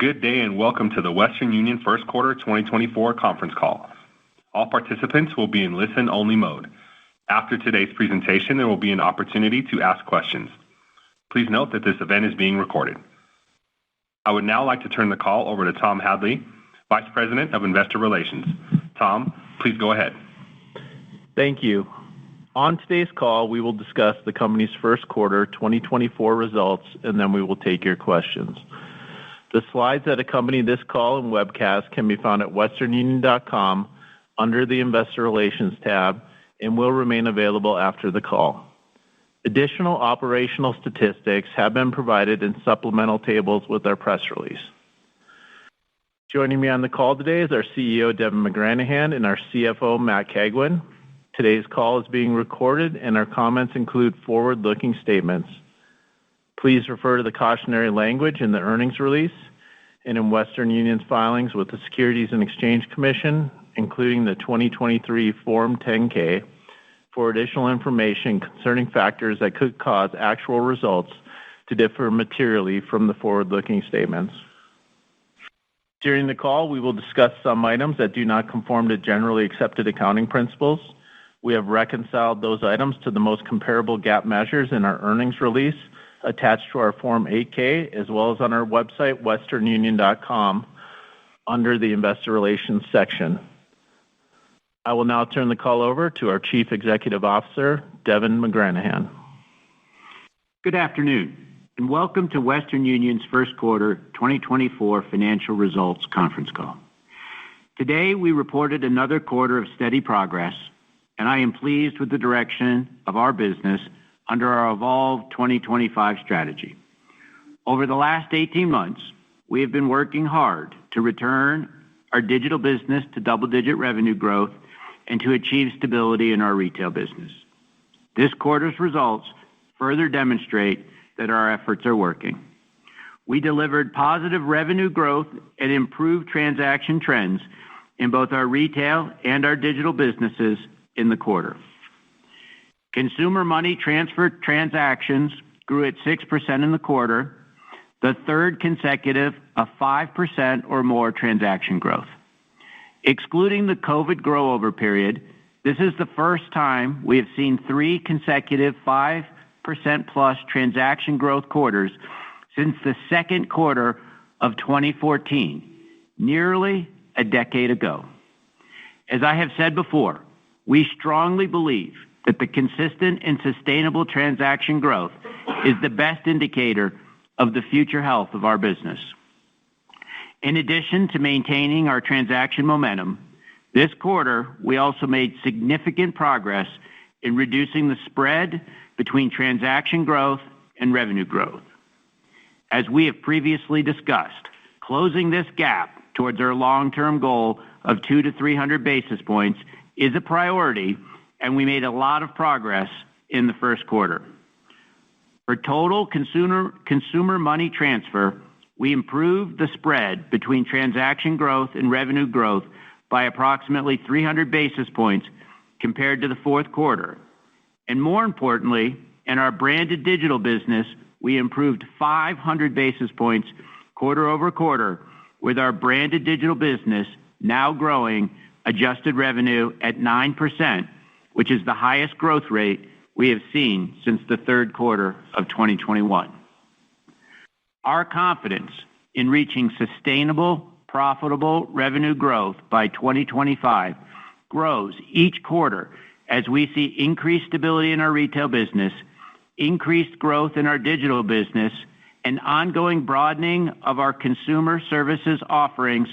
Good day and welcome to the Western Union First Quarter 2024 conference call. All participants will be in listen-only mode. After today's presentation, there will be an opportunity to ask questions. Please note that this event is being recorded. I would now like to turn the call over to Tom Hadley, Vice President of Investor Relations. Tom, please go ahead. Thank you. On today's call, we will discuss the company's first quarter 2024 results, and then we will take your questions. The slides that accompany this call and webcast can be found at westernunion.com under the Investor Relations tab and will remain available after the call. Additional operational statistics have been provided in supplemental tables with our press release. Joining me on the call today is our CEO, Devin McGranahan, and our CFO, Matt Cagwin. Today's call is being recorded, and our comments include forward-looking statements. Please refer to the cautionary language in the earnings release and in Western Union's filings with the Securities and Exchange Commission, including the 2023 Form 10-K, for additional information concerning factors that could cause actual results to differ materially from the forward-looking statements. During the call, we will discuss some items that do not conform to generally accepted accounting principles. We have reconciled those items to the most comparable GAAP measures in our earnings release attached to our Form 8-K, as well as on our website, westernunion.com, under the Investor Relations section. I will now turn the call over to our Chief Executive Officer, Devin McGranahan. Good afternoon, and welcome to Western Union's first quarter 2024 financial results conference call. Today, we reported another quarter of steady progress, and I am pleased with the direction of our business under our Evolve 2025 strategy. Over the last 18 months, we have been working hard to return our digital business to double-digit revenue growth and to achieve stability in our retail business. This quarter's results further demonstrate that our efforts are working. We delivered positive revenue growth and improved transaction trends in both our retail and our digital businesses in the quarter. Consumer money transfer transactions grew at 6% in the quarter, the third consecutive of 5% or more transaction growth. Excluding the COVID grow-over period, this is the first time we have seen 3 consecutive 5% plus transaction growth quarters since the second quarter of 2014, nearly a decade ago. As I have said before, we strongly believe that the consistent and sustainable transaction growth is the best indicator of the future health of our business. In addition to maintaining our transaction momentum, this quarter we also made significant progress in reducing the spread between transaction growth and revenue growth. As we have previously discussed, closing this gap towards our long-term goal of 200 to 300 basis points is a priority, and we made a lot of progress in the first quarter. For total consumer money transfer, we improved the spread between transaction growth and revenue growth by approximately 300 basis points compared to the fourth quarter. And more importantly, in our branded digital business, we improved 500 basis points quarter over quarter, with our branded digital business now growing adjusted revenue at 9%, which is the highest growth rate we have seen since the third quarter of 2021. Our confidence in reaching sustainable, profitable revenue growth by 2025 grows each quarter as we see increased stability in our retail business, increased growth in our digital business, and ongoing broadening of our consumer services offerings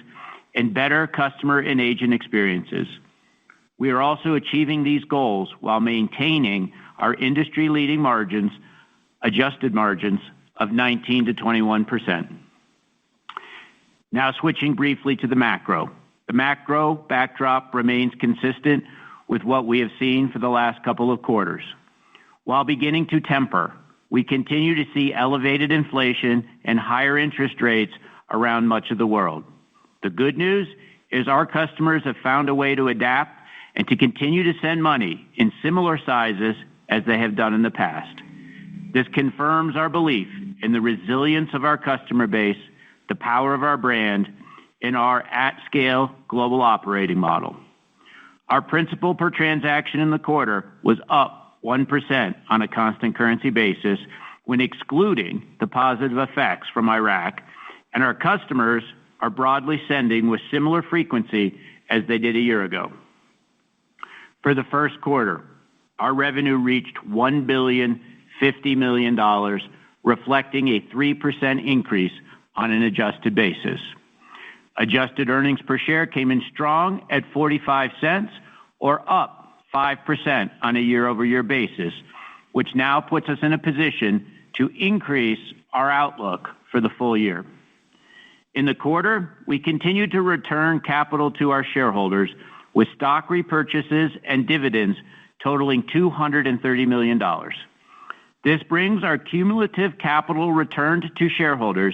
and better customer and agent experiences. We are also achieving these goals while maintaining our industry-leading margins, adjusted margins of 19 to 21%. Now switching briefly to the macro. The macro backdrop remains consistent with what we have seen for the last couple of quarters. While beginning to temper, we continue to see elevated inflation and higher interest rates around much of the world. The good news is our customers have found a way to adapt and to continue to send money in similar sizes as they have done in the past. This confirms our belief in the resilience of our customer base, the power of our brand, and our at-scale global operating model. Our principal per transaction in the quarter was up 1% on a constant currency basis when excluding the positive effects from Iraq, and our customers are broadly sending with similar frequency as they did a year ago. For the first quarter, our revenue reached $1,050 million, reflecting a 3% increase on an adjusted basis. Adjusted earnings per share came in strong at 45 cents, or up 5% on a year-over-year basis, which now puts us in a position to increase our outlook for the full year. In the quarter, we continued to return capital to our shareholders with stock repurchases and dividends totaling $230 million. This brings our cumulative capital returned to shareholders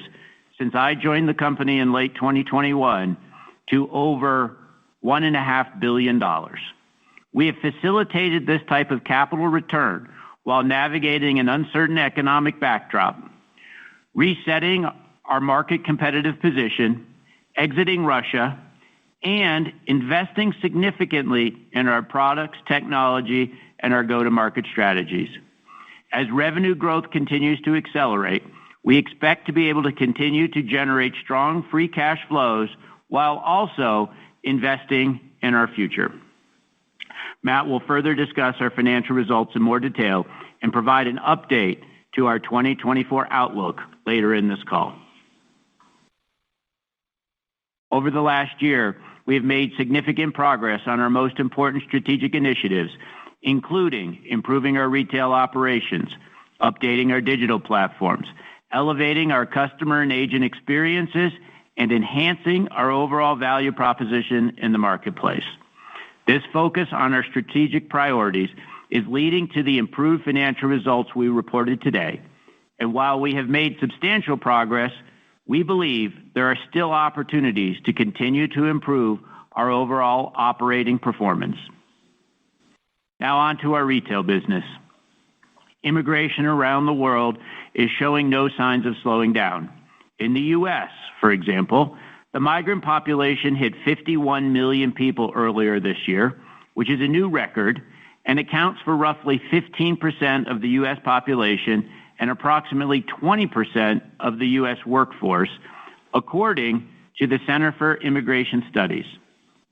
since I joined the company in late 2021 to over $1.5 billion. We have facilitated this type of capital return while navigating an uncertain economic backdrop, resetting our market competitive position, exiting Russia, and investing significantly in our products, technology, and our go-to-market strategies. As revenue growth continues to accelerate, we expect to be able to continue to generate strong free cash flows while also investing in our future. Matt will further discuss our financial results in more detail and provide an update to our 2024 outlook later in this call. Over the last year, we have made significant progress on our most important strategic initiatives, including improving our retail operations, updating our digital platforms, elevating our customer and agent experiences, and enhancing our overall value proposition in the marketplace. This focus on our strategic priorities is leading to the improved financial results we reported today. And while we have made substantial progress, we believe there are still opportunities to continue to improve our overall operating performance. Now on to our retail business. Immigration around the world is showing no signs of slowing down. In the U.S., for example, the migrant population hit 51 million people earlier this year, which is a new record, and accounts for roughly 15% of the U.S. population and approximately 20% of the U.S. workforce, according to the Center for Immigration Studies.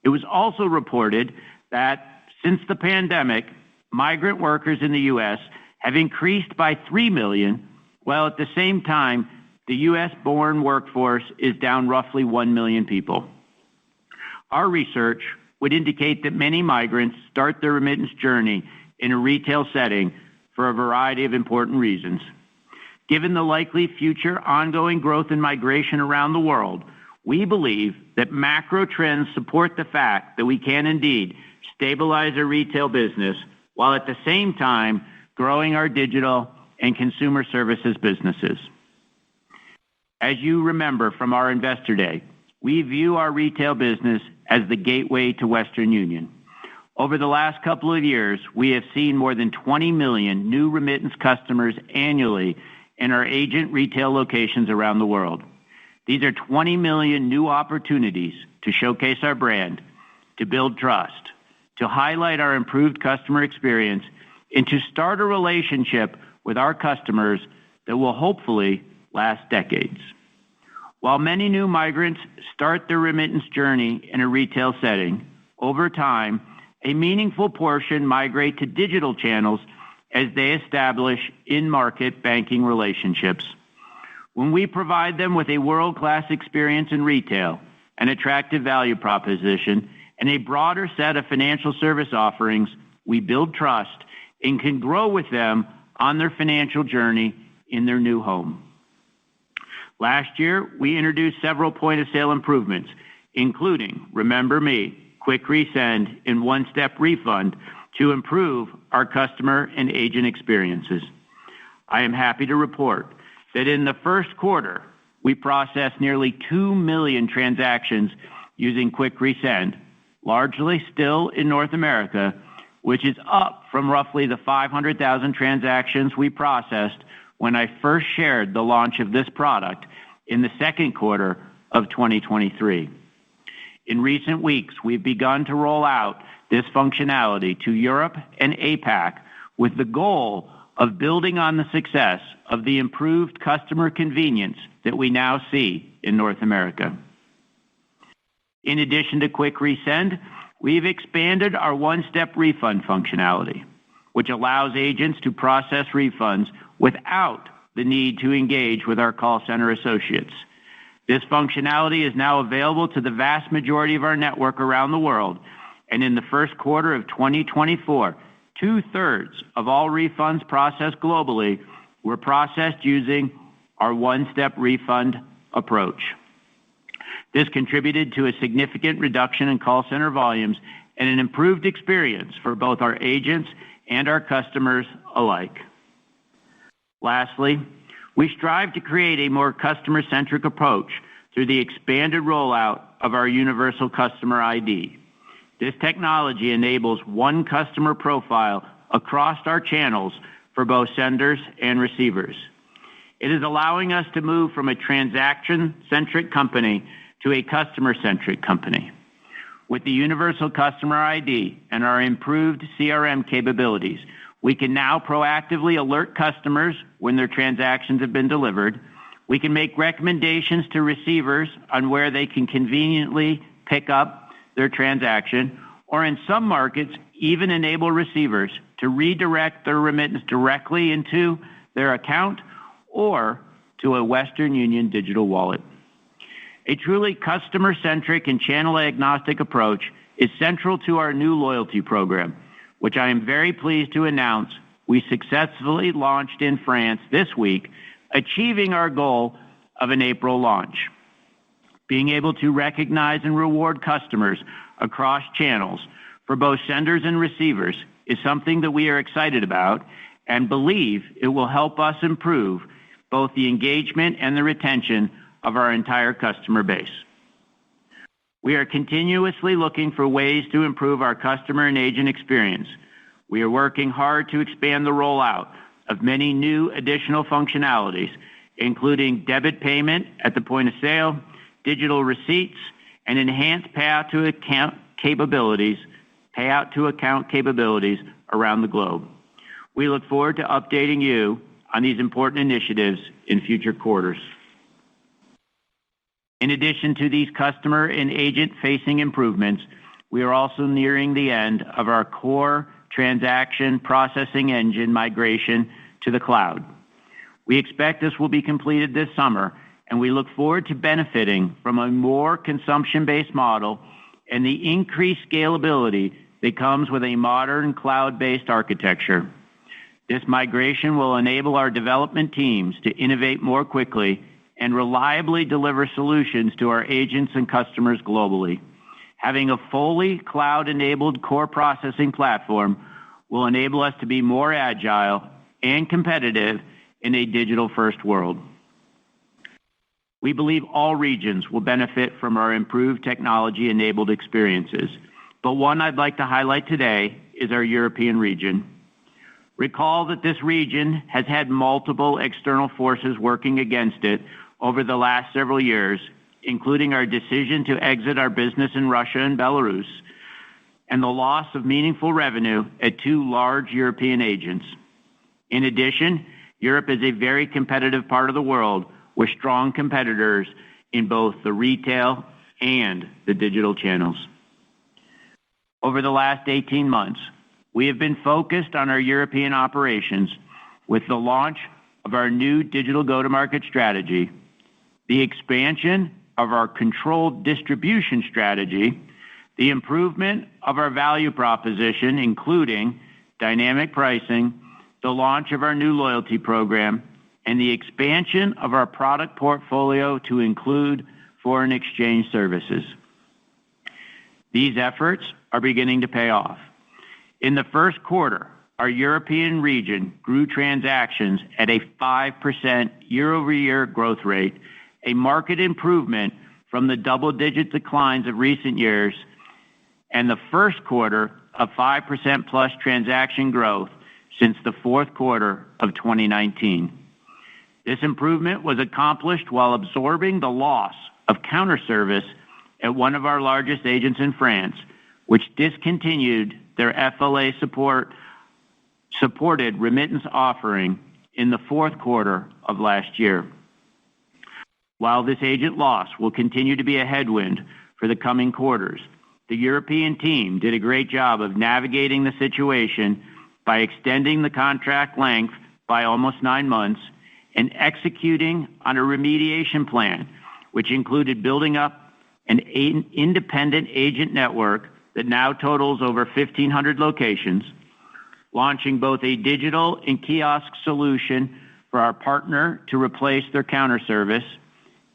It was also reported that since the pandemic, migrant workers in the U.S. have increased by 3 million, while at the same time, the U.S.-born workforce is down roughly 1 million people. Our research would indicate that many migrants start their remittance journey in a retail setting for a variety of important reasons. Given the likely future ongoing growth in migration around the world, we believe that macro trends support the fact that we can indeed stabilize our retail business while at the same time growing our digital and consumer services businesses. As you remember from our Investor Day, we view our retail business as the gateway to Western Union. Over the last couple of years, we have seen more than 20 million new remittance customers annually in our agent retail locations around the world. These are 20 million new opportunities to showcase our brand, to build trust, to highlight our improved customer experience, and to start a relationship with our customers that will hopefully last decades. While many new migrants start their remittance journey in a retail setting, over time, a meaningful portion migrate to digital channels as they establish in-market banking relationships. When we provide them with a world-class experience in retail, an attractive value proposition, and a broader set of financial service offerings, we build trust and can grow with them on their financial journey in their new home. Last year, we introduced several point-of-sale improvements, including Remember Me, Quick Resend, and One-Step Refund to improve our customer and agent experiences. I am happy to report that in the first quarter, we processed nearly 2 million transactions using Quick Resend, largely still in North America, which is up from roughly the 500,000 transactions we processed when I first shared the launch of this product in the second quarter of 2023. In recent weeks, we've begun to roll out this functionality to Europe and APAC with the goal of building on the success of the improved customer convenience that we now see in North America. In addition to Quick Resend, we've expanded our one-step refund functionality, which allows agents to process refunds without the need to engage with our call center associates. This functionality is now available to the vast majority of our network around the world, and in the first quarter of 2024, 2/3 of all refunds processed globally were processed using our one-step refund approach. This contributed to a significant reduction in call center volumes and an improved experience for both our agents and our customers alike. Lastly, we strive to create a more customer-centric approach through the expanded rollout of our Universal Customer ID. This technology enables one customer profile across our channels for both senders and receivers. It is allowing us to move from a transaction-centric company to a customer-centric company. With the Universal Customer ID and our improved CRM capabilities, we can now proactively alert customers when their transactions have been delivered. We can make recommendations to receivers on where they can conveniently pick up their transaction, or in some markets, even enable receivers to redirect their remittance directly into their account or to a Western Union digital wallet. A truly customer-centric and channel-agnostic approach is central to our new loyalty program, which I am very pleased to announce we successfully launched in France this week, achieving our goal of an April launch. Being able to recognize and reward customers across channels for both senders and receivers is something that we are excited about and believe it will help us improve both the engagement and the retention of our entire customer base. We are continuously looking for ways to improve our customer and agent experience. We are working hard to expand the rollout of many new additional functionalities, including debit payment at the point of sale, digital receipts, and enhanced payout to account capabilities around the globe. We look forward to updating you on these important initiatives in future quarters. In addition to these customer and agent-facing improvements, we are also nearing the end of our core transaction processing engine migration to the cloud. We expect this will be completed this summer, and we look forward to benefiting from a more consumption-based model and the increased scalability that comes with a modern cloud-based architecture. This migration will enable our development teams to innovate more quickly and reliably deliver solutions to our agents and customers globally. Having a fully cloud-enabled core processing platform will enable us to be more agile and competitive in a digital-first world. We believe all regions will benefit from our improved technology-enabled experiences, but one I'd like to highlight today is our European region. Recall that this region has had multiple external forces working against it over the last several years, including our decision to exit our business in Russia and Belarus, and the loss of meaningful revenue at two large European agents. In addition, Europe is a very competitive part of the world with strong competitors in both the retail and the digital channels. Over the last 18 months, we have been focused on our European operations with the launch of our new digital go-to-market strategy, the expansion of our controlled distribution strategy, the improvement of our value proposition, including dynamic pricing, the launch of our new loyalty program, and the expansion of our product portfolio to include foreign exchange services. These efforts are beginning to pay off. In the first quarter, our European region grew transactions at a 5% year-over-year growth rate, a marked improvement from the double-digit declines of recent years, and the first quarter of 5% plus transaction growth since the fourth quarter of 2019. This improvement was accomplished while absorbing the loss of counter service at one of our largest agents in France, which discontinued their FLA supported remittance offering in the fourth quarter of last year. While this agent loss will continue to be a headwind for the coming quarters, the European team did a great job of navigating the situation by extending the contract length by almost 9 months and executing on a remediation plan, which included building up an independent agent network that now totals over 1,500 locations, launching both a digital and kiosk solution for our partner to replace their counter service,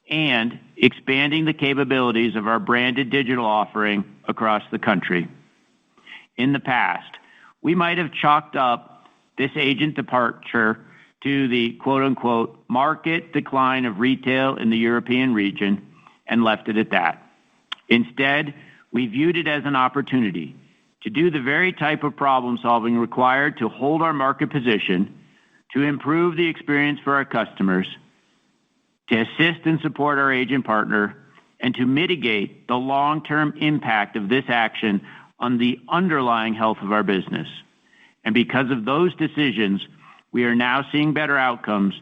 and expanding the capabilities of our branded digital offering across the country. In the past, we might have chalked up this agent departure to the quote-unquote market decline of retail in the European region and left it at that. Instead, we viewed it as an opportunity to do the very type of problem solving required to hold our market position, to improve the experience for our customers, to assist and support our agent partner, and to mitigate the long-term impact of this action on the underlying health of our business. And because of those decisions, we are now seeing better outcomes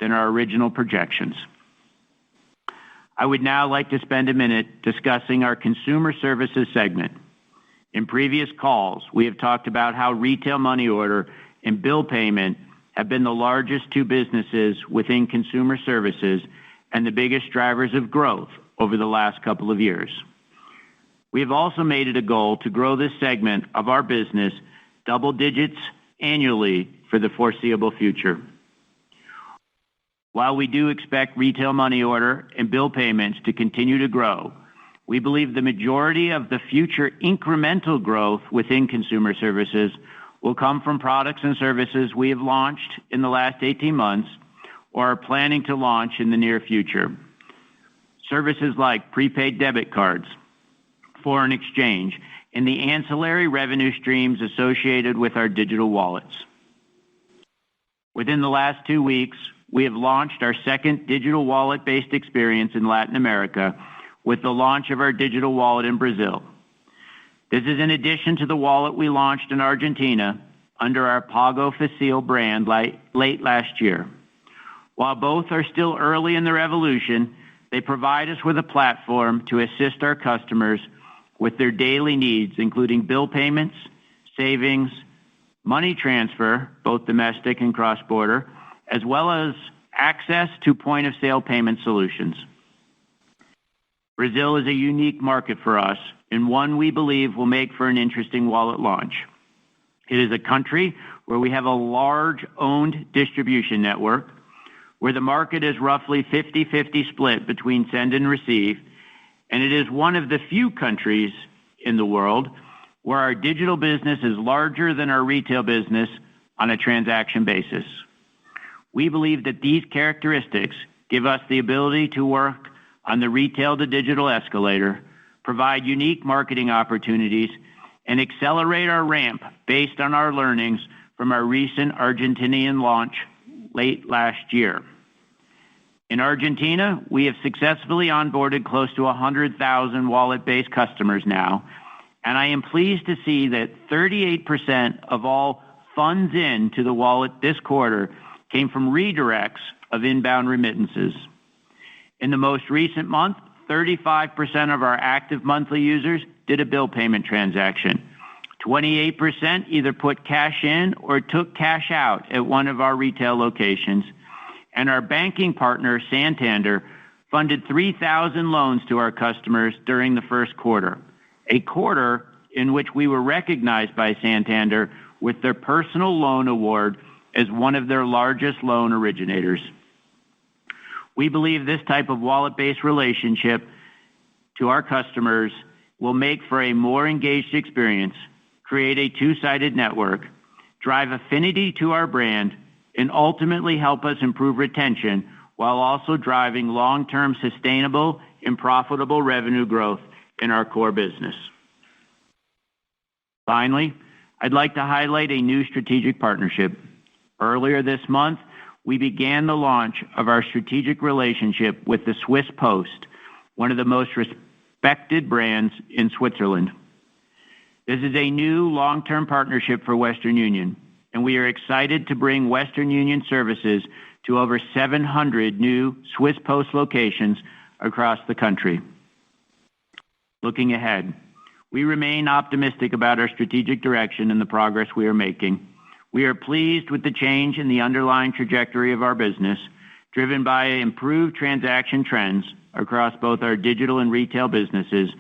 than our original projections. I would now like to spend a minute discussing our consumer services segment. In previous calls, we have talked about how retail money order and bill payment have been the largest two businesses within consumer services and the biggest drivers of growth over the last couple of years. We have also made it a goal to grow this segment of our business double digits annually for the foreseeable future. While we do expect retail money order and bill payments to continue to grow, we believe the majority of the future incremental growth within consumer services will come from products and services we have launched in the last 18 months or are planning to launch in the near future. Services like prepaid debit cards, foreign exchange, and the ancillary revenue streams associated with our digital wallets. Within the last 2 weeks, we have launched our second digital wallet-based experience in Latin America with the launch of our digital wallet in Brazil. This is in addition to the wallet we launched in Argentina under our Pago Fácil brand late last year. While both are still early in their evolution, they provide us with a platform to assist our customers with their daily needs, including bill payments, savings, money transfer, both domestic and cross-border, as well as access to point-of-sale payment solutions. Brazil is a unique market for us and one we believe will make for an interesting wallet launch. It is a country where we have a large owned distribution network, where the market is roughly 50-50 split between send and receive, and it is one of the few countries in the world where our digital business is larger than our retail business on a transaction basis. We believe that these characteristics give us the ability to work on the retail to digital escalator, provide unique marketing opportunities, and accelerate our ramp based on our learnings from our recent Argentinian launch late last year. In Argentina, we have successfully onboarded close to 100,000 wallet-based customers now, and I am pleased to see that 38% of all funds into the wallet this quarter came from redirects of inbound remittances. In the most recent month, 35% of our active monthly users did a bill payment transaction. 28% either put cash in or took cash out at one of our retail locations. And our banking partner, Santander, funded 3,000 loans to our customers during the first quarter, a quarter in which we were recognized by Santander with their personal loan award as one of their largest loan originators. We believe this type of wallet-based relationship to our customers will make for a more engaged experience, create a two-sided network, drive affinity to our brand, and ultimately help us improve retention while also driving long-term sustainable and profitable revenue growth in our core business. Finally, I'd like to highlight a new strategic partnership. Earlier this month, we began the launch of our strategic relationship with the Swiss Post, one of the most respected brands in Switzerland. This is a new long-term partnership for Western Union, and we are excited to bring Western Union services to over 700 new Swiss Post locations across the country. Looking ahead, we remain optimistic about our strategic direction and the progress we are making. We are pleased with the change in the underlying trajectory of our business, driven by improved transaction trends across both our digital and retail businesses,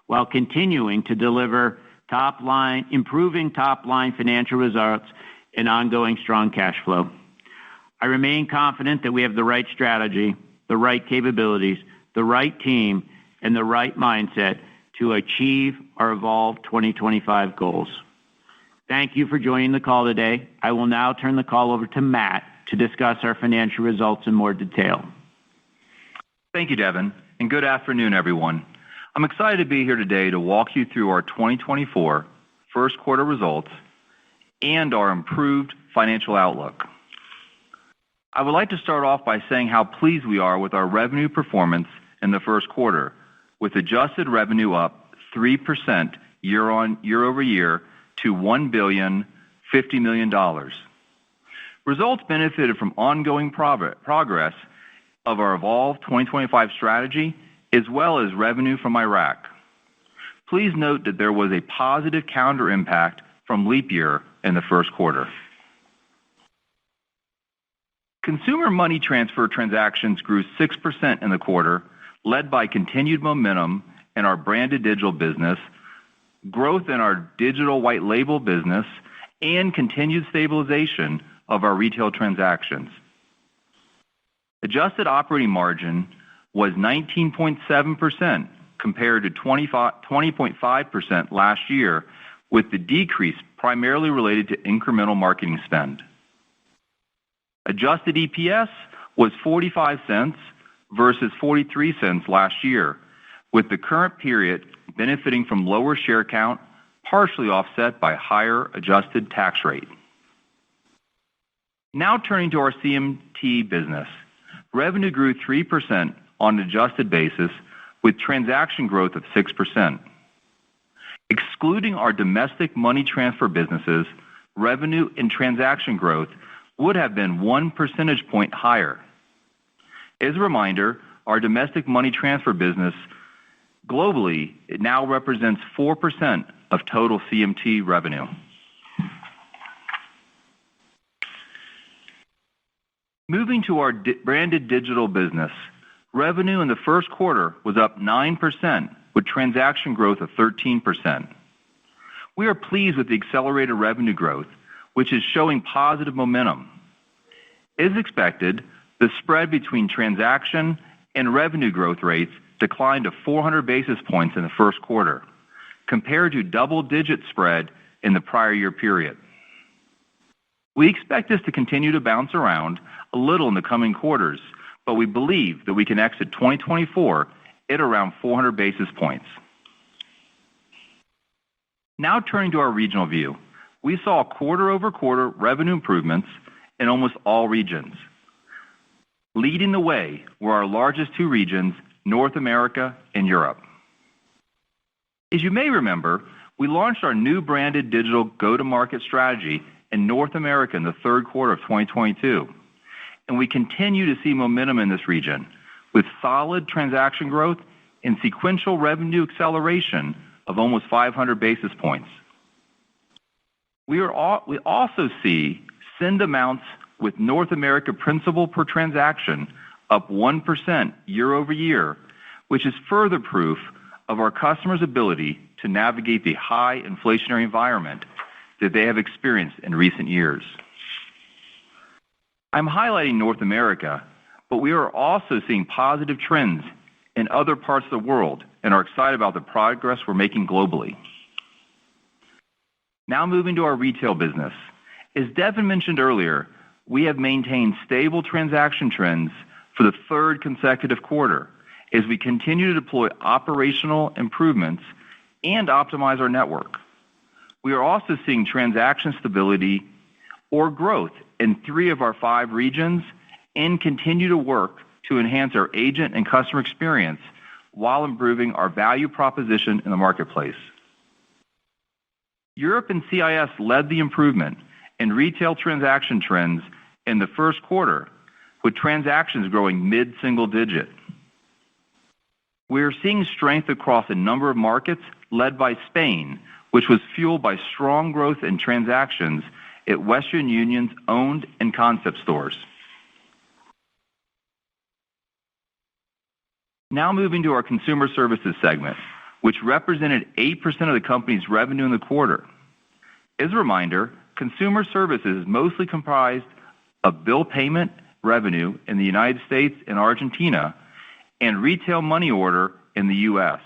while continuing to deliver improving top-line financial results and ongoing strong cash flow. I remain confident that we have the right strategy, the right capabilities, the right team, and the right mindset to achieve our Evolve 2025 goals. Thank you for joining the call today. I will now turn the call over to Matt to discuss our financial results in more detail. Thank you, Devin, and good afternoon, everyone. I'm excited to be here today to walk you through our 2024 first quarter results and our improved financial outlook. I would like to start off by saying how pleased we are with our revenue performance in the first quarter, with adjusted revenue up 3% year-over-year to $1,050 million. Results benefited from ongoing progress of our Evolve 2025 strategy, as well as revenue from Iraq. Please note that there was a positive calendar impact from leap year in the first quarter. Consumer money transfer transactions grew 6% in the quarter, led by continued momentum in our branded digital business, growth in our digital white label business, and continued stabilization of our retail transactions. Adjusted operating margin was 19.7% compared to 20.5% last year, with the decrease primarily related to incremental marketing spend. Adjusted EPS was 45 cents versus 43 cents last year, with the current period benefiting from lower share count, partially offset by higher adjusted tax rate. Now turning to our CMT business. Revenue grew 3% on an adjusted basis, with transaction growth of 6%. Excluding our domestic money transfer businesses, revenue and transaction growth would have been 1 percentage point higher. As a reminder, our domestic money transfer business globally, it now represents 4% of total CMT revenue. Moving to our branded digital business, revenue in the first quarter was up 9%, with transaction growth of 13%. We are pleased with the accelerated revenue growth, which is showing positive momentum. As expected, the spread between transaction and revenue growth rates declined to 400 basis points in the first quarter, compared to double-digit spread in the prior year period. We expect this to continue to bounce around a little in the coming quarters, but we believe that we can exit 2024 at around 400 basis points. Now turning to our regional view. We saw quarter-over-quarter revenue improvements in almost all regions. Leading the way were our largest two regions, North America and Europe. As you may remember, we launched our new branded digital go-to-market strategy in North America in the third quarter of 2022, and we continue to see momentum in this region, with solid transaction growth and sequential revenue acceleration of almost 500 basis points. We also see send amounts with North America principal per transaction up 1% year-over-year, which is further proof of our customers' ability to navigate the high inflationary environment that they have experienced in recent years. I'm highlighting North America, but we are also seeing positive trends in other parts of the world and are excited about the progress we're making globally. Now moving to our retail business. As Devin mentioned earlier, we have maintained stable transaction trends for the third consecutive quarter as we continue to deploy operational improvements and optimize our network. We are also seeing transaction stability or growth in 3 of our 5 regions and continue to work to enhance our agent and customer experience while improving our value proposition in the marketplace. Europe and CIS led the improvement in retail transaction trends in the first quarter, with transactions growing mid-single digit. We are seeing strength across a number of markets led by Spain, which was fueled by strong growth in transactions at Western Union's owned and concept stores. Now moving to our Consumer Services segment, which represented 8% of the company's revenue in the quarter. As a reminder, Consumer Services is mostly comprised of bill payment revenue in the United States and Argentina and retail money order in the U.S.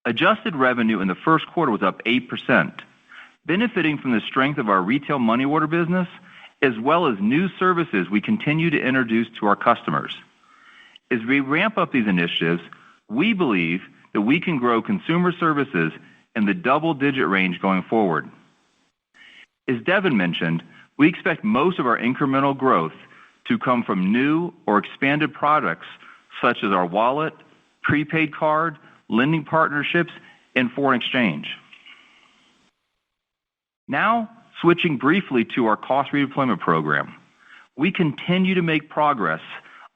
Adjusted revenue in the first quarter was up 8%, benefiting from the strength of our retail money order business, as well as new services we continue to introduce to our customers. As we ramp up these initiatives, we believe that we can grow Consumer Services in the double-digit range going forward. As Devin mentioned, we expect most of our incremental growth to come from new or expanded products such as our wallet, prepaid card, lending partnerships, and foreign exchange. Now, switching briefly to our cost redeployment program. We continue to make progress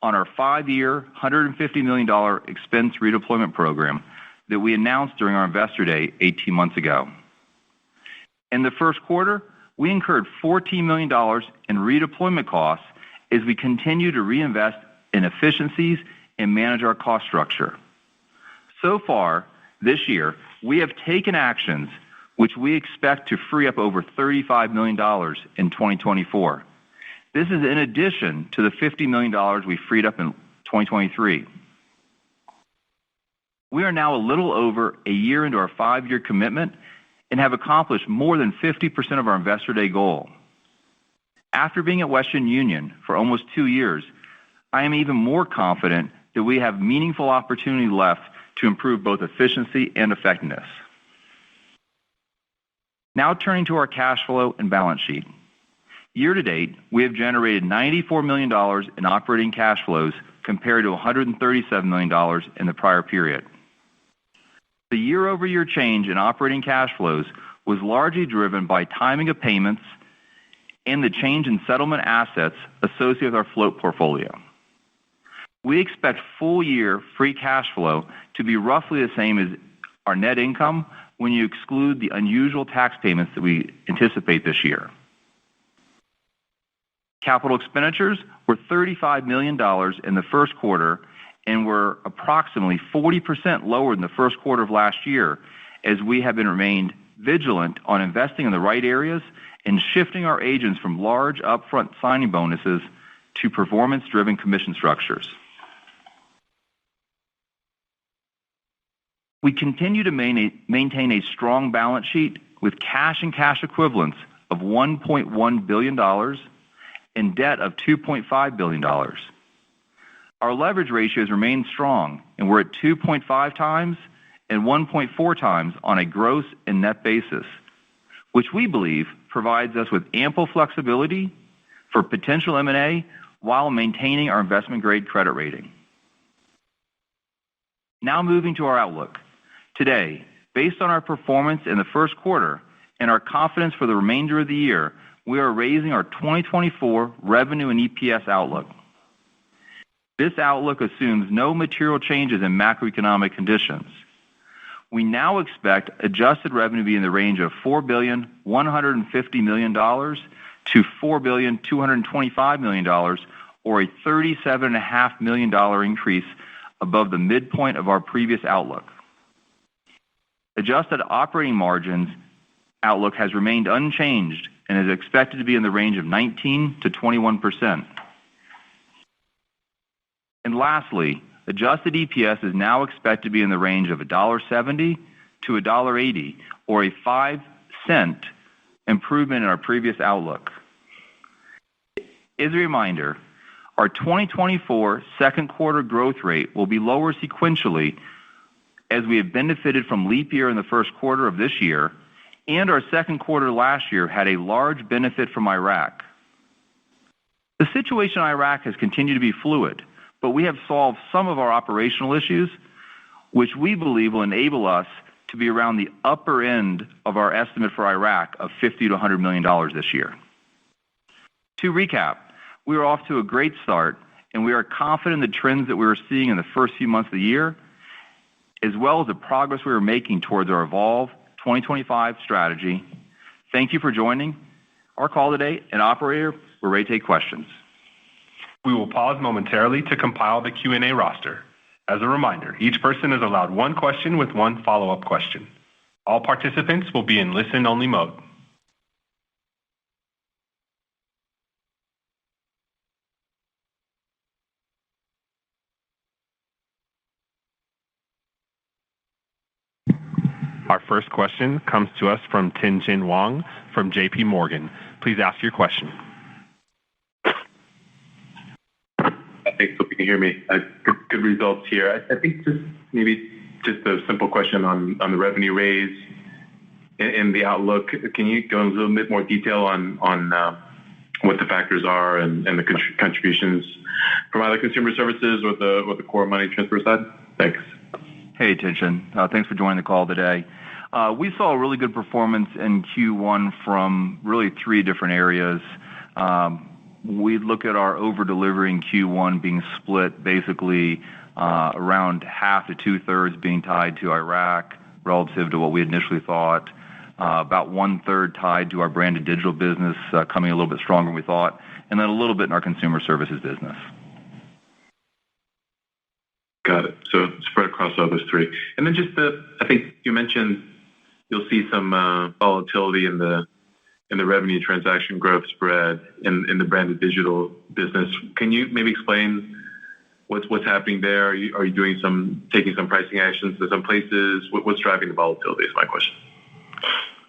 on our 5-year, $150 million expense redeployment program that we announced during our Investor Day 18 months ago. In the first quarter, we incurred $14 million in redeployment costs as we continue to reinvest in efficiencies and manage our cost structure. So far, this year, we have taken actions which we expect to free up over $35 million in 2024. This is in addition to the $50 million we freed up in 2023. We are now a little over a year into our 5-year commitment and have accomplished more than 50% of our Investor Day goal. After being at Western Union for almost 2 years, I am even more confident that we have meaningful opportunity left to improve both efficiency and effectiveness. Now turning to our cash flow and balance sheet. Year to date, we have generated $94 million in operating cash flows compared to $137 million in the prior period. The year-over-year change in operating cash flows was largely driven by timing of payments and the change in settlement assets associated with our float portfolio. We expect full-year free cash flow to be roughly the same as our net income when you exclude the unusual tax payments that we anticipate this year. Capital expenditures were $35 million in the first quarter and were approximately 40% lower than the first quarter of last year, as we have remained vigilant on investing in the right areas and shifting our agents from large upfront signing bonuses to performance-driven commission structures. We continue to maintain a strong balance sheet with cash and cash equivalents of $1.1 billion and debt of $2.5 billion. Our leverage ratios remain strong, and we're at 2.5 times and 1.4 times on a gross and net basis, which we believe provides us with ample flexibility for potential M&A while maintaining our investment-grade credit rating. Now moving to our outlook. Today, based on our performance in the first quarter and our confidence for the remainder of the year, we are raising our 2024 revenue and EPS outlook. This outlook assumes no material changes in macroeconomic conditions. We now expect adjusted revenue to be in the range of $4,150 million to $4,225 million, or a $37.5 million increase above the midpoint of our previous outlook. Adjusted operating margins outlook has remained unchanged and is expected to be in the range of 19% to 21%. And lastly, adjusted EPS is now expected to be in the range of $1.70 to $1.80, or a 5-cent improvement in our previous outlook. As a reminder, our 2024 second quarter growth rate will be lower sequentially as we have benefited from leap year in the first quarter of this year, and our second quarter last year had a large benefit from Iraq. The situation in Iraq has continued to be fluid, but we have solved some of our operational issues, which we believe will enable us to be around the upper end of our estimate for Iraq of $50 to $100 million this year. To recap, we are off to a great start, and we are confident in the trends that we were seeing in the first few months of the year, as well as the progress we are making towards our Evolve 2025 strategy. Thank you for joining our call today, and operator, we're ready to take questions. We will pause momentarily to compile the Q&A roster. As a reminder, each person is allowed one question with one follow-up question. All participants will be in listen-only mode. Our first question comes to us from Tien-Tsin Huang from JP Morgan. Please ask your question. Thanks. Hope you can hear me. Good results here. I think just a simple question on the revenue raise and the outlook. Can you go into a little bit more detail on what the factors are and the contributions from either consumer services or the core money transfer side? Thanks. Hey, Tien-Tsin. Thanks for joining the call today. We saw a really good performance in Q1 from really three different areas. We look at our over-delivery in Q1 being split basically around half to two-thirds being tied to Iraq relative to what we initially thought, about one-third tied to our branded digital business coming a little bit stronger than we thought, and then a little bit in our consumer services business. Got it. So spread across all those three. And then I think you mentioned you'll see some volatility in the revenue transaction growth spread in the branded digital business. Can you maybe explain what's happening there? Are you taking some pricing actions in some places? What's driving the volatility is my question.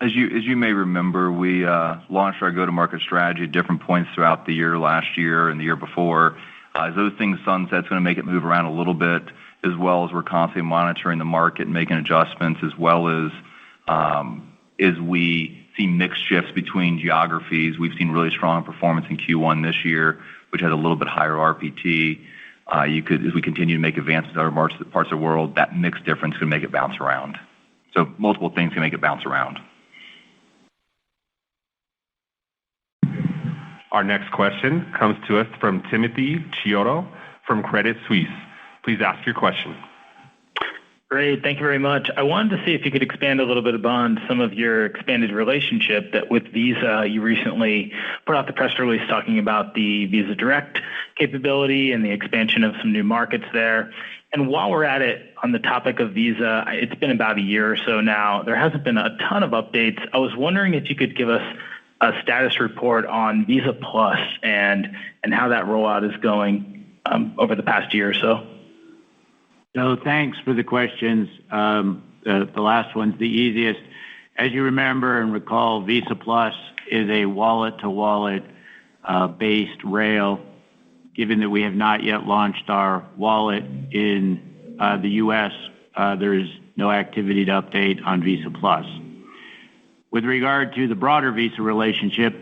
As you may remember, we launched our go-to-market strategy at different points throughout the year last year and the year before. As those things sunset, it's going to make it move around a little bit, as well as we're constantly monitoring the market and making adjustments, as well as we see mix shifts between geographies. We've seen really strong performance in Q1 this year, which had a little bit higher RPT. As we continue to make advances in other parts of the world, that mix difference can make it bounce around. So multiple things can make it bounce around. Our next question comes to us from Timothy Chiodo from Credit Suisse. Please ask your question. Great. Thank you very much. I wanted to see if you could expand a little bit upon some of your expanded relationship that with Visa. You recently put out the press release talking about the Visa Direct capability and the expansion of some new markets there. And while we're at it, on the topic of Visa, it's been about a year or so now. There hasn't been a ton of updates. I was wondering if you could give us a status report on Visa Plus and how that rollout is going over the past year or so. So thanks for the questions. The last one's the easiest. As you remember and recall, Visa Plus is a wallet-to-wallet based rail. Given that we have not yet launched our wallet in the U.S., there is no activity to update on Visa Plus. With regard to the broader Visa relationship,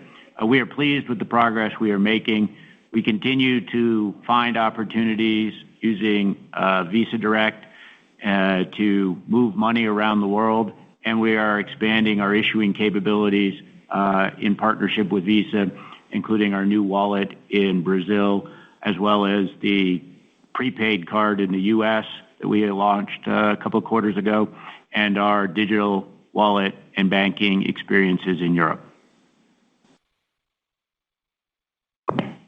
we are pleased with the progress we are making. We continue to find opportunities using Visa Direct to move money around the world, and we are expanding our issuing capabilities in partnership with Visa, including our new wallet in Brazil, as well as the prepaid card in the U.S. that we launched a couple of quarters ago, and our digital wallet and banking experiences in Europe.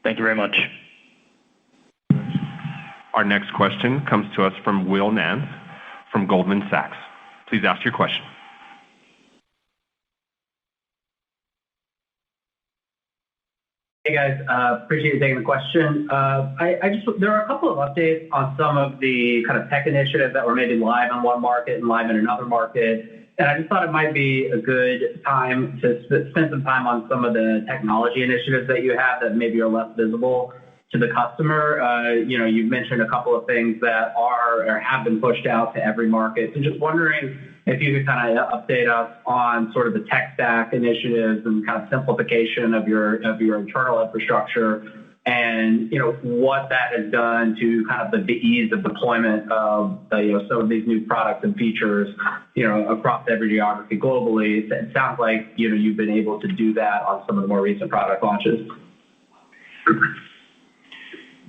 Thank you very much. Our next question comes to us from Will Nance from Goldman Sachs. Please ask your question. Hey guys, appreciate you taking the question. There are a couple of updates on some of the kind of tech initiatives that were maybe live in one market and live in another market. And I just thought it might be a good time to spend some time on some of the technology initiatives that you have that maybe are less visible to the customer. You've mentioned a couple of things that are or have been pushed out to every market. So just wondering if you could kind of update us on sort of the tech stack initiatives and kind of simplification of your internal infrastructure, and what that has done to kind of the ease of deployment of some of these new products and features across every geography globally. It sounds like you've been able to do that on some of the more recent product launches.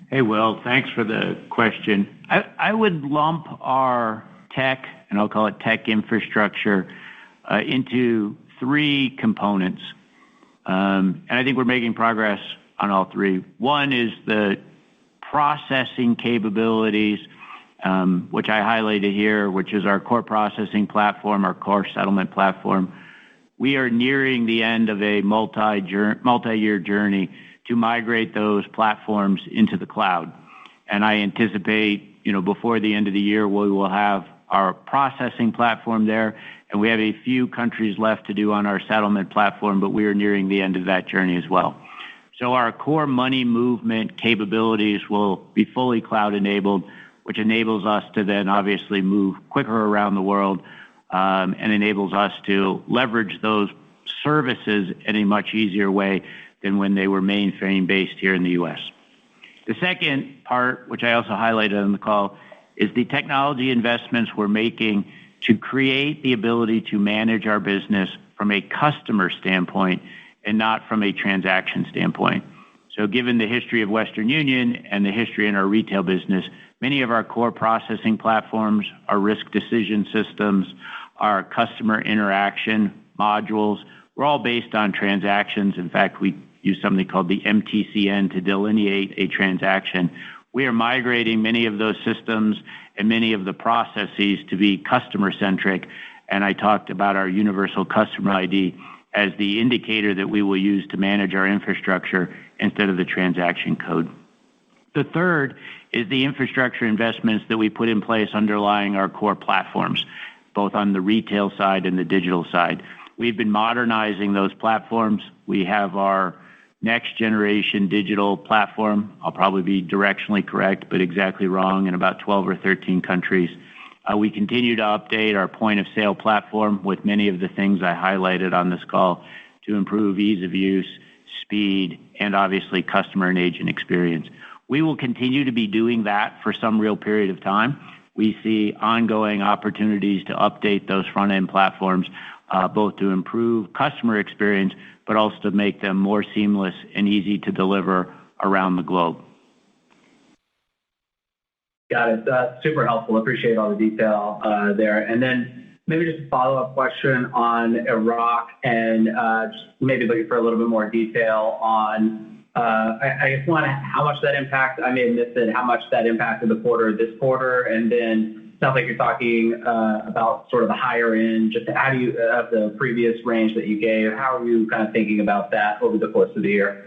Hey, Will, thanks for the question. I would lump our tech, and I'll call it tech infrastructure, into three components. And I think we're making progress on all three. One is the processing capabilities, which I highlighted here, which is our core processing platform, our core settlement platform. We are nearing the end of a multi-year journey to migrate those platforms into the cloud. And I anticipate, before the end of the year, we will have our processing platform there, and we have a few countries left to do on our settlement platform, but we are nearing the end of that journey as well. So our core money movement capabilities will be fully cloud enabled, which enables us to then obviously move quicker around the world and enables us to leverage those services in a much easier way than when they were mainframe based here in the U.S. The second part, which I also highlighted on the call, is the technology investments we're making to create the ability to manage our business from a customer standpoint and not from a transaction standpoint. So given the history of Western Union and the history in our retail business, many of our core processing platforms, our risk decision systems, our customer interaction modules, we're all based on transactions. In fact, we use something called the MTCN to delineate a transaction. We are migrating many of those systems and many of the processes to be customer-centric, and I talked about our universal customer ID as the indicator that we will use to manage our infrastructure instead of the transaction code. The third is the infrastructure investments that we put in place underlying our core platforms, both on the retail side and the digital side. We've been modernizing those platforms. We have our next generation digital platform. I'll probably be directionally correct, but exactly wrong in about 12 or 13 countries. We continue to update our point of sale platform with many of the things I highlighted on this call to improve ease of use, speed, and obviously customer and agent experience. We will continue to be doing that for some real period of time. We see ongoing opportunities to update those front-end platforms, both to improve customer experience, but also to make them more seamless and easy to deliver around the globe. Got it. That's super helpful. Appreciate all the detail there. And then maybe just a follow-up question on Iraq and just maybe looking for a little bit more detail on, I guess, one, how much that impact, I may have missed it, how much that impacted the quarter this quarter, and then sounds like you're talking about sort of the higher end, just how do you, of the previous range that you gave, how are you kind of thinking about that over the course of the year?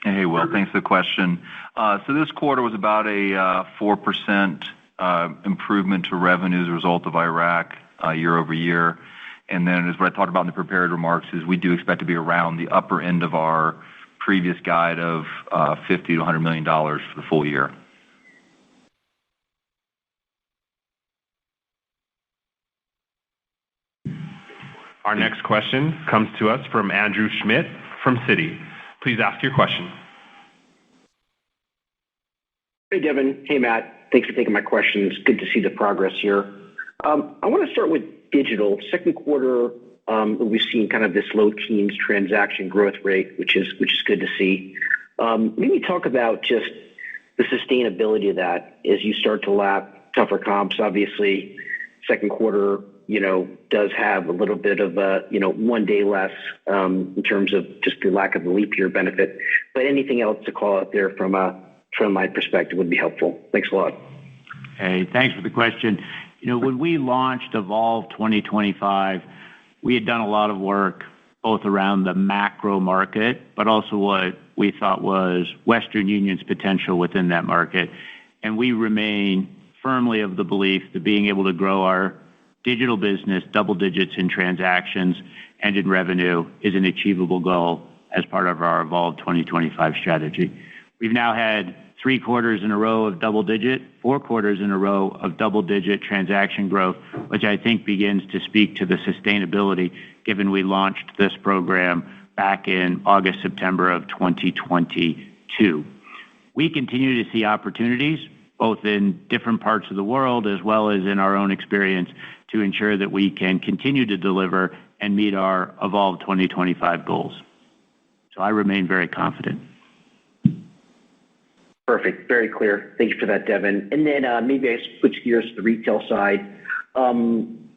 Hey, Will, thanks for the question. So this quarter was about a 4% improvement to revenue as a result of Iraq year over year. And then as what I talked about in the prepared remarks is we do expect to be around the upper end of our previous guide of $50 to $100 million for the full year. Our next question comes to us from Andrew Schmidt from Citi. Please ask your question. Hey, Devin. Hey, Matt. Thanks for taking my questions. Good to see the progress here. I want to start with digital. Second quarter, we've seen kind of this low teens transaction growth rate, which is good to see. Maybe talk about just the sustainability of that as you start to lap tougher comps. Obviously, second quarter, does have a little bit of a, 1 day less in terms of just the lack of the leap year benefit. But anything else to call out there from a trend line perspective would be helpful. Thanks a lot. Hey, thanks for the question. When we launched Evolve 2025, we had done a lot of work both around the macro market, but also what we thought was Western Union's potential within that market. And we remain firmly of the belief that being able to grow our digital business double digits in transactions and in revenue is an achievable goal as part of our Evolve 2025 strategy. We've now had 3 quarters in a row of double digit, 4 quarters in a row of double digit transaction growth, which I think begins to speak to the sustainability given we launched this program back in August, September of 2022. We continue to see opportunities, both in different parts of the world as well as in our own experience, to ensure that we can continue to deliver and meet our Evolve 2025 goals. So I remain very confident. Perfect. Very clear. Thank you for that, Devin. And then maybe I switch gears to the retail side.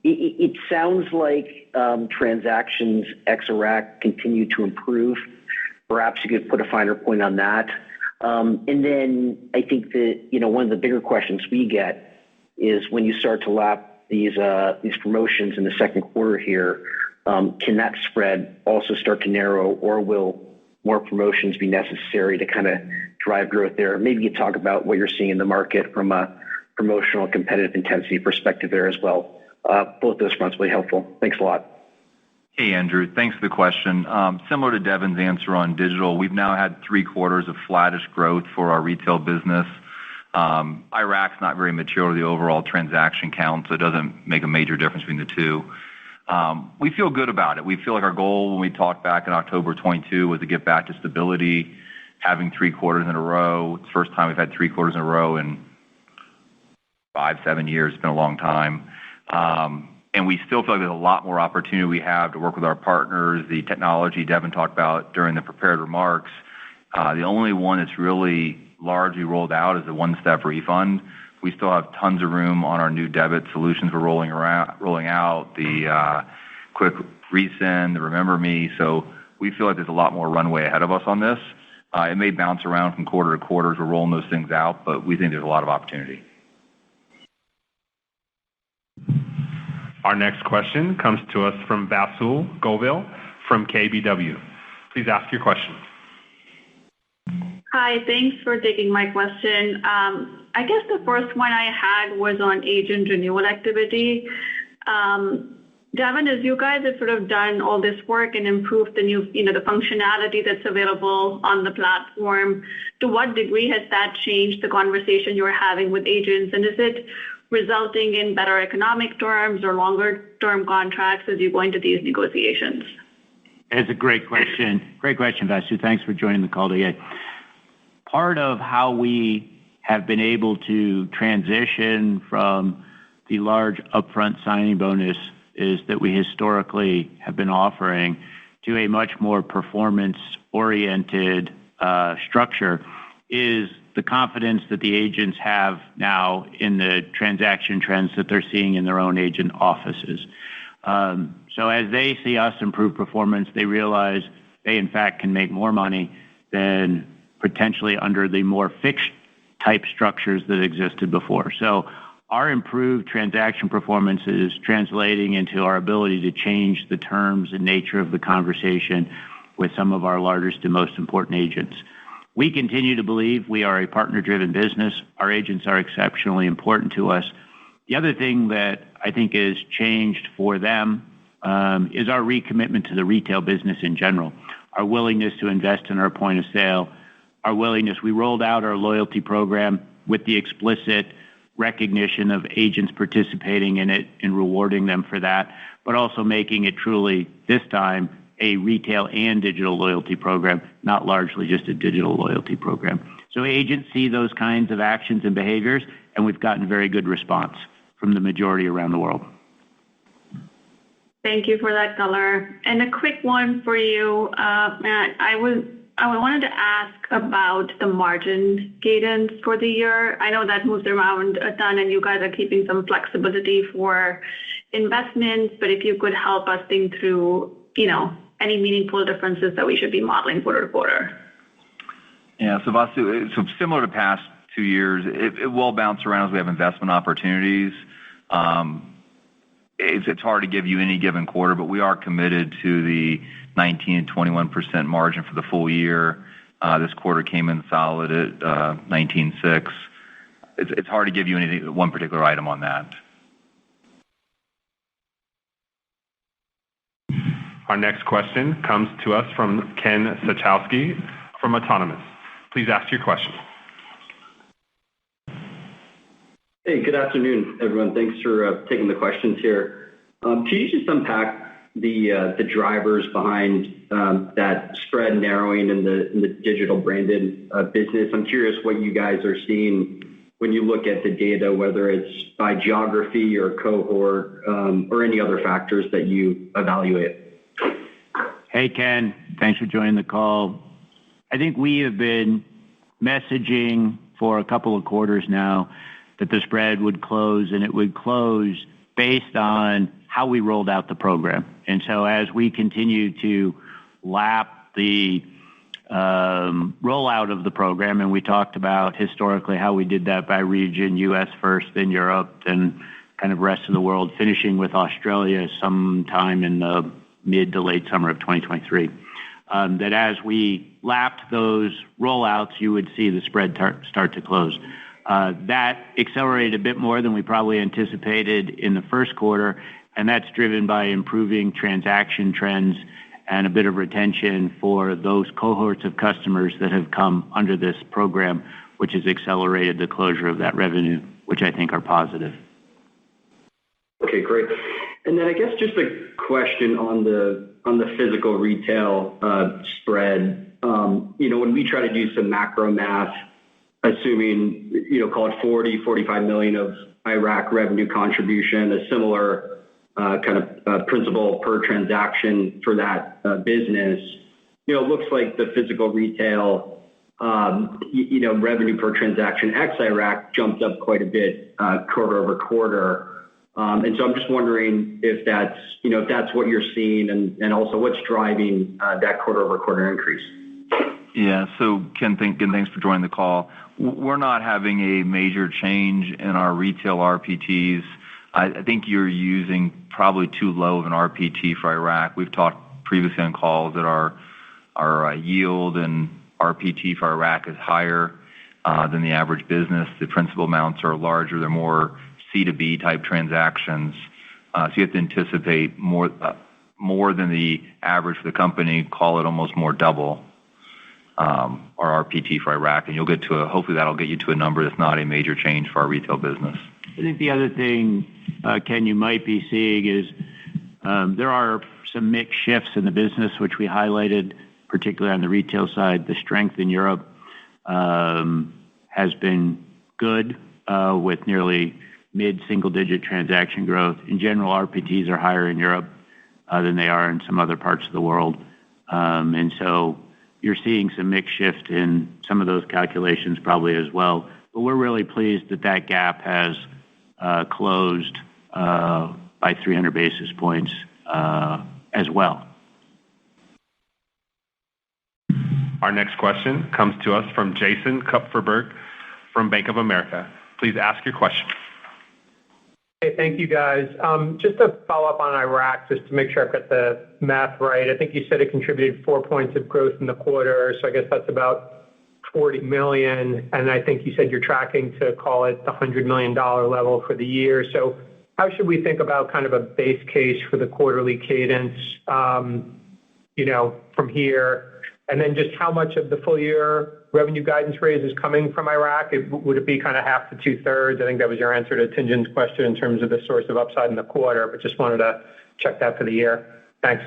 It sounds like transactions ex-Iraq continue to improve. Perhaps you could put a finer point on that. And then I think that, one of the bigger questions we get is when you start to lap these promotions in the second quarter here, can that spread also start to narrow, or will more promotions be necessary to kind of drive growth there? Maybe you talk about what you're seeing in the market from a promotional competitive intensity perspective there as well. Both those fronts will be helpful. Thanks a lot. Hey, Andrew. Thanks for the question. Similar to Devin's answer on digital, we've now had 3 quarters of flattish growth for our retail business. Iraq's not very material to the overall transaction count, so it doesn't make a major difference between the two. We feel good about it. We feel like our goal when we talked back in October 22 was to get back to stability, having 3 quarters in a row. It's the first time we've had 3 quarters in a row in 5-7 years. It's been a long time. And we still feel like there's a lot more opportunity we have to work with our partners. The technology Devin talked about during the prepared remarks, the only one that's really largely rolled out is the one-step refund. We still have tons of room on our new debit solutions we're rolling out, the quick resend, the Remember Me. So we feel like there's a lot more runway ahead of us on this. It may bounce around from quarter to quarter as we're rolling those things out, but we think there's a lot of opportunity. Our next question comes to us from Vasu Govil from KBW. Please ask your question. Hi, thanks for taking my question. I guess the first one I had was on agent renewal activity. Devin, as you guys have sort of done all this work and improved the new, the functionality that's available on the platform, to what degree has that changed the conversation you're having with agents? And is it resulting in better economic terms or longer term contracts as you go into these negotiations? It's a great question. Great question, Vasu. Thanks for joining the call today. Part of how we have been able to transition from the large upfront signing bonus is that we historically have been offering to a much more performance-oriented structure is the confidence that the agents have now in the transaction trends that they're seeing in their own agent offices. So as they see us improve performance, they realize they in fact can make more money than potentially under the more fixed type structures that existed before. So our improved transaction performance is translating into our ability to change the terms and nature of the conversation with some of our largest and most important agents. We continue to believe we are a partner-driven business. Our agents are exceptionally important to us. The other thing that I think is changed for them is our recommitment to the retail business in general, our willingness to invest in our point of sale, our willingness. We rolled out our loyalty program with the explicit recognition of agents participating in it and rewarding them for that, but also making it truly, this time, a retail and digital loyalty program, not largely just a digital loyalty program. So agents see those kinds of actions and behaviors, and we've gotten very good response from the majority around the world. Thank you for that color. And a quick one for you, Matt. I wanted to ask about the margin cadence for the year. I know that moves around a ton, and you guys are keeping some flexibility for investments, but if you could help us think through, any meaningful differences that we should be modeling quarter to quarter. Yeah, so Vasu, so similar to past 2 years, it will bounce around as we have investment opportunities. It's hard to give you any given quarter, but we are committed to the 19 and 21% margin for the full year. This quarter came in solid at 19.6. It's hard to give you anything, one particular item on that. Our next question comes to us from Ken Suchoski from Autonomous. Please ask your question. Hey, good afternoon, everyone. Thanks for taking the questions here. Can you just unpack the drivers behind that spread narrowing in the digital branded business. I'm curious what you guys are seeing when you look at the data, whether it's by geography or cohort, or any other factors that you evaluate. Hey, Ken. Thanks for joining the call. I think we have been messaging for a couple of quarters now that the spread would close, and it would close based on how we rolled out the program. And so as we continue to lap the rollout of the program, and we talked about historically how we did that by region, U.S. first, then Europe, then kind of rest of the world, finishing with Australia sometime in the mid to late summer of 2023. That as we lapped those rollouts, you would see the spread start to close. That accelerated a bit more than we probably anticipated in the first quarter, and that's driven by improving transaction trends and a bit of retention for those cohorts of customers that have come under this program, which has accelerated the closure of that revenue, which I think are positive. Okay, great. And then I guess just a question on the physical retail spread. When we try to do some macro math, assuming, call it 45 million of Iraq revenue contribution, a similar kind of principal per transaction for that business, it looks like the physical retail, revenue per transaction ex Iraq jumped up quite a bit quarter over quarter. And so I'm just wondering if that's what you're seeing, and also what's driving that quarter over quarter increase. Yeah. So Ken, thanks for joining the call. We're not having a major change in our retail RPTs. I think you're using probably too low of an RPT for Iraq. We've talked previously on calls that our yield and RPT for Iraq is higher than the average business. The principal amounts are larger. They're more C2B type transactions. So you have to anticipate more than the average for the company, call it almost more double our RPT for Iraq. And you'll get to hopefully that'll get you to a number that's not a major change for our retail business. I think the other thing, Ken, you might be seeing is there are some mixed shifts in the business, which we highlighted, particularly on the retail side. The strength in Europe has been good with nearly mid-single-digit transaction growth. In general, RPTs are higher in Europe than they are in some other parts of the world. And so you're seeing some mix shift in some of those calculations probably as well. But we're really pleased that gap has closed by 300 basis points as well. Our next question comes to us from Jason Kupferberg from Bank of America. Please ask your question. Hey, thank you, guys. Just to follow up on Iraq, just to make sure I've got the math right. I think you said it contributed 4 points of growth in the quarter, so I guess that's about $40 million, and I think you said you're tracking to call it the $100 million level for the year. So how should we think about kind of a base case for the quarterly cadence, from here? And then just how much of the full year revenue guidance raise is coming from Iraq? Would it be kind of half to 2/3? I think that was your answer to Tien-Tsin's question in terms of the source of upside in the quarter, but just wanted to check that for the year. Thanks.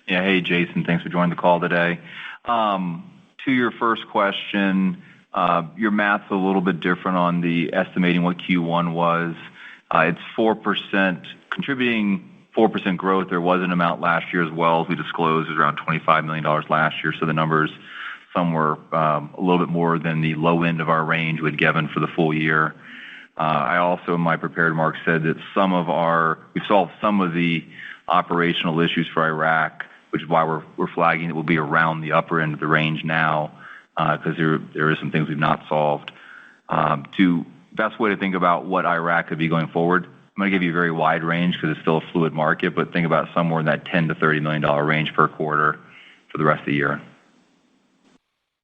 Yeah. Hey, Jason. Thanks for joining the call today. To your first question, your math's a little bit different on the estimating what Q1 was. It's 4%, contributing 4% growth. There was an amount last year as well, as we disclosed. It was around $25 million last year, so the numbers somewhere a little bit more than the low end of our range we'd given for the full year. I also, in my prepared remarks, said that we solved some of the operational issues for Iraq, which is why we're flagging it will be around the upper end of the range now, because there is some things we've not solved. Best way to think about what Iraq could be going forward, I'm going to give you a very wide range because it's still a fluid market, but think about somewhere in that $10 to $30 million range per quarter for the rest of the year.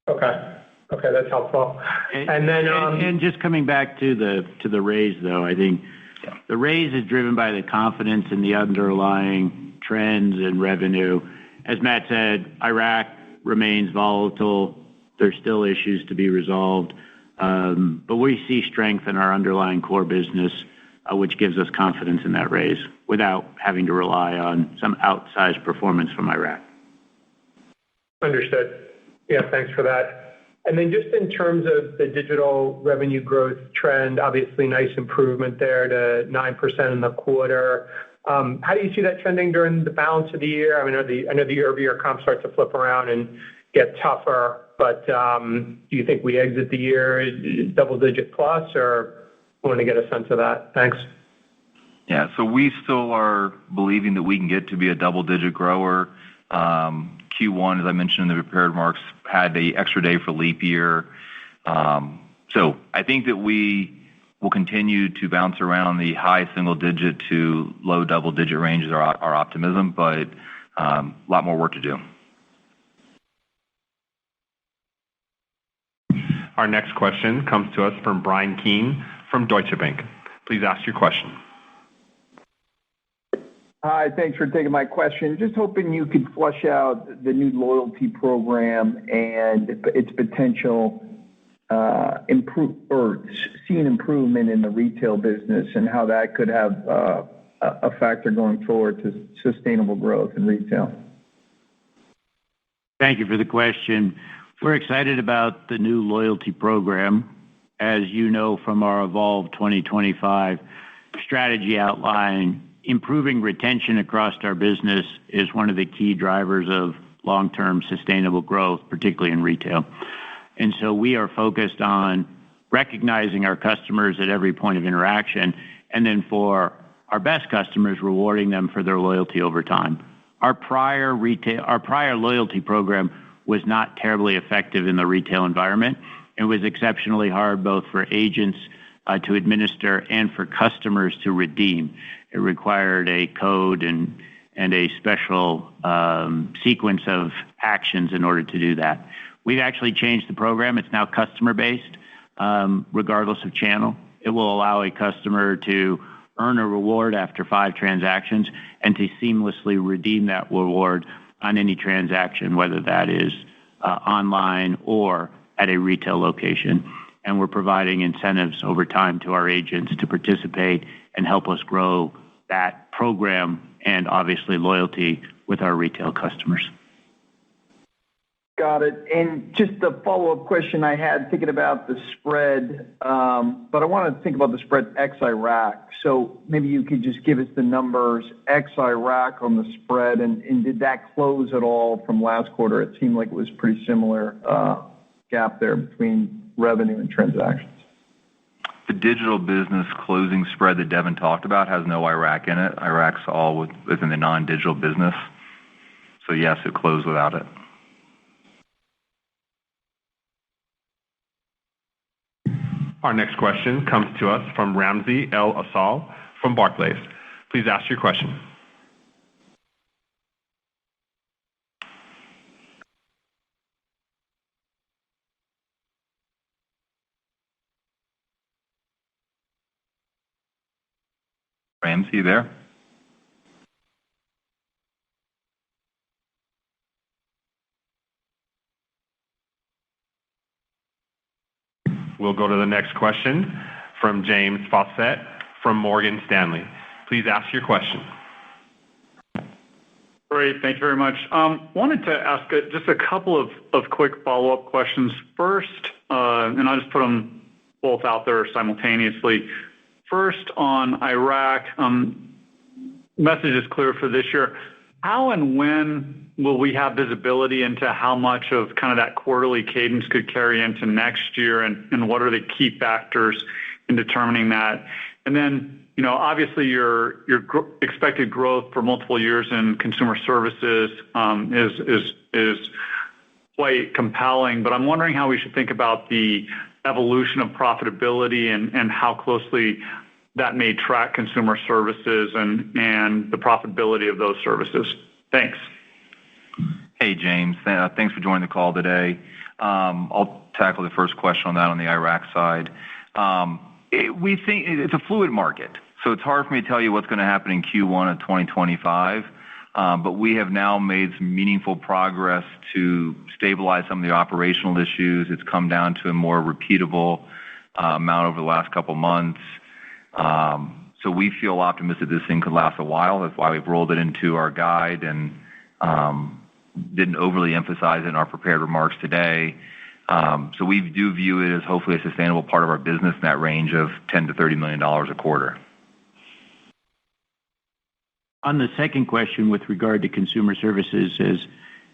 Okay, that's helpful. And then, and just coming back to the raise, though, I think the raise is driven by the confidence in the underlying trends and revenue. As Matt said, Iraq remains volatile. There's still issues to be resolved, but we see strength in our underlying core business. which gives us confidence in that raise without having to rely on some outsized performance from Iraq. Understood. Yeah, thanks for that. And then just in terms of the digital revenue growth trend, obviously nice improvement there to 9% in the quarter. How do you see that trending during the balance of the year? I mean, I know the year-over-year comps start to flip around and get tougher, but do you think we exit the year double-digit plus, or want to get a sense of that? Thanks. Yeah, so we still are believing that we can get to be a double-digit grower. Q1, as I mentioned in the prepared remarks, had the extra day for leap year. So I think that we will continue to bounce around the high single-digit to low double-digit range is our optimism, but a lot more work to do. Our next question comes to us from Bryan Keane from Deutsche Bank. Please ask your question. Hi, thanks for taking my question. Just hoping you could flesh out the new loyalty program and its potential seeing improvement in the retail business and how that could have a factor going forward to sustainable growth in retail. Thank you for the question. We're excited about the new loyalty program. As you know from our Evolve 2025 strategy outline, improving retention across our business is one of the key drivers of long-term sustainable growth, particularly in retail. And so we are focused on recognizing our customers at every point of interaction, and then for our best customers, rewarding them for their loyalty over time. Our prior loyalty program was not terribly effective in the retail environment. It was exceptionally hard both for agents to administer and for customers to redeem. It required a code and a special sequence of actions in order to do that. We've actually changed the program. It's now customer-based, regardless of channel. It will allow a customer to earn a reward after 5 transactions and to seamlessly redeem that reward on any transaction, whether that is online or at a retail location. And we're providing incentives over time to our agents to participate and help us grow that program and obviously loyalty with our retail customers. Got it. And just a follow-up question I had thinking about the spread, but I want to think about the spread ex-Iraq. So maybe you could just give us the numbers ex-Iraq on the spread, and did that close at all from last quarter? It seemed like it was pretty similar gap there between revenue and transactions. The digital business closing spread that Devin talked about has no Iraq in it. Iraq's all within the non-digital business. So yes, it closed without it. Our next question comes to us from Ramsey El-Assal from Barclays. Please ask your question. Ramsey, there? We'll go to the next question from James Faucette from Morgan Stanley. Please ask your question. Great. Thank you very much. Wanted to ask just a couple of quick follow-up questions. First, and I'll just put them both out there simultaneously. First, on Iraq, message is clear for this year. How and when will we have visibility into how much of kind of that quarterly cadence could carry into next year, and what are the key factors in determining that? And then, obviously your expected growth for multiple years in consumer services is quite compelling, but I'm wondering how we should think about the evolution of profitability and how closely that may track consumer services and the profitability of those services. Thanks. Hey, James. Thanks for joining the call today. I'll tackle the first question on that on the Iraq side. We think it's a fluid market, so it's hard for me to tell you what's going to happen in Q1 of 2025, but we have now made some meaningful progress to stabilize some of the operational issues. It's come down to a more repeatable amount over the last couple months. So we feel optimistic this thing could last a while. That's why we've rolled it into our guide and didn't overly emphasize it in our prepared remarks today. So we do view it as hopefully a sustainable part of our business in that range of $10 to $30 million a quarter. On the second question with regard to consumer services, as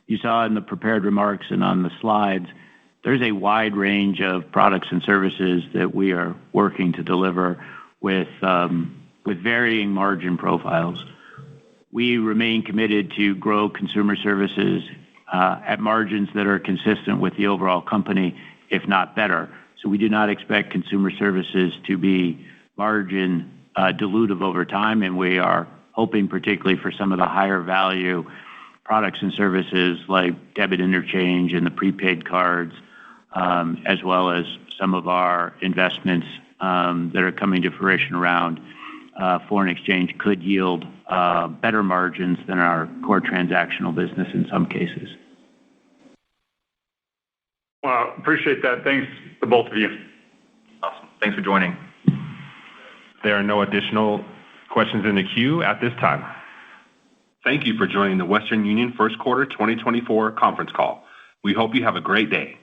you saw in the prepared remarks and on the slides, there's a wide range of products and services that we are working to deliver with varying margin profiles. We remain committed to grow consumer services at margins that are consistent with the overall company, if not better. So we do not expect consumer services to be margin dilutive over time, and we are hoping particularly for some of the higher value products and services like debit interchange and the prepaid cards, as well as some of our investments that are coming to fruition around foreign exchange could yield better margins than our core transactional business in some cases. Well, appreciate that. Thanks to both of you. Awesome. Thanks for joining. There are no additional questions in the queue at this time. Thank you for joining the Western Union First Quarter 2024 conference call. We hope you have a great day.